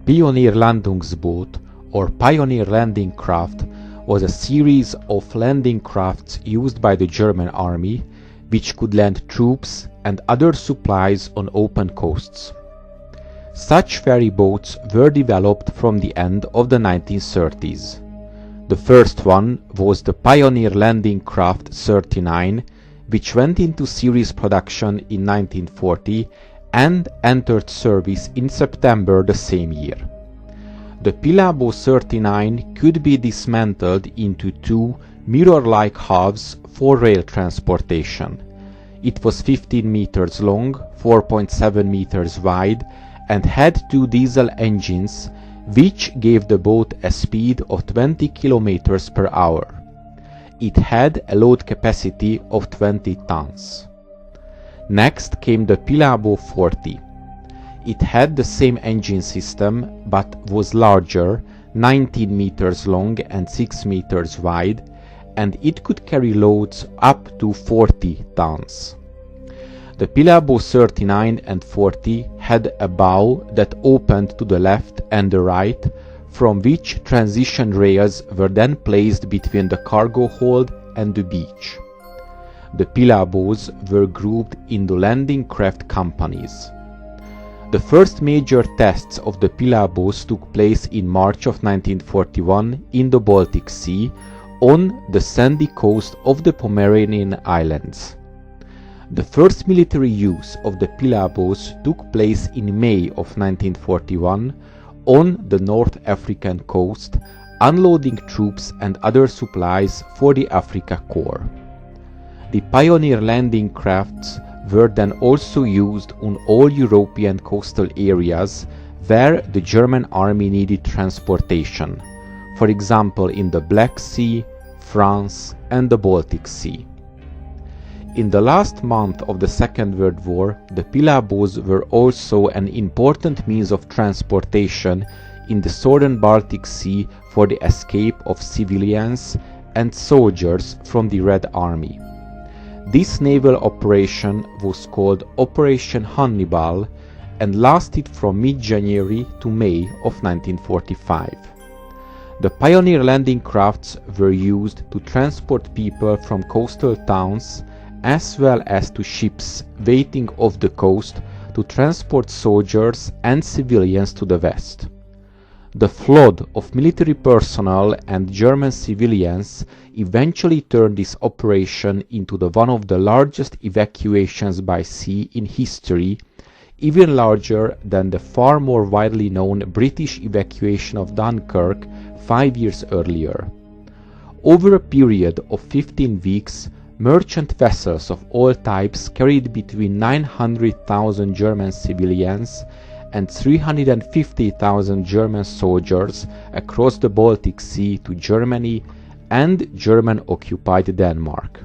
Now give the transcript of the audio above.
Pionierlandungsboot or Pioneer Landing Craft was a series of landing crafts used by the German army, which could land troops and other supplies on open coasts. Such ferry boats were developed from the end of the 1930s. The first one was the Pioneer Landing Craft 39, which went into series production in 1940 and entered service in September the same year. The Pilabo 39 could be dismantled into two mirror-like halves for rail transportation. It was 15 meters long, 4.7 meters wide, and had two diesel engines, which gave the boat a speed of 20 kilometers per hour. It had a load capacity of 20 tons. Next came the Pilabo 40. It had the same engine system but was larger, 19 meters long and 6 meters wide, and it could carry loads up to 40 tons. The Pilabo 39 and 40 had a bow that opened to the left and the right, from which transition rails were then placed between the cargo hold and the beach. The Pilabos were grouped into landing craft companies. The first major tests of the Pilabos took place in March of 1941 in the Baltic Sea, on the sandy coast of the Pomeranian Islands. The first military use of the Pilabos took place in May of 1941 on the North African coast, unloading troops and other supplies for the Africa Corps. The Pioneer landing crafts were then also used on all European coastal areas where the German army needed transportation, for example in the Black Sea, France and the Baltic Sea. In the last month of the Second World War, the Pilabos were also an important means of transportation in the southern Baltic Sea for the escape of civilians and soldiers from the Red Army. This naval operation was called Operation Hannibal and lasted from mid-January to May of 1945. The Pioneer landing crafts were used to transport people from coastal towns as well as to ships waiting off the coast to transport soldiers and civilians to the west. The flood of military personnel and German civilians eventually turned this operation into one of the largest evacuations by sea in history, even larger than the far more widely known British evacuation of Dunkirk 5 years earlier. Over a period of 15 weeks, merchant vessels of all types carried between 900,000 German civilians and 350,000 German soldiers across the Baltic Sea to Germany and German-occupied Denmark.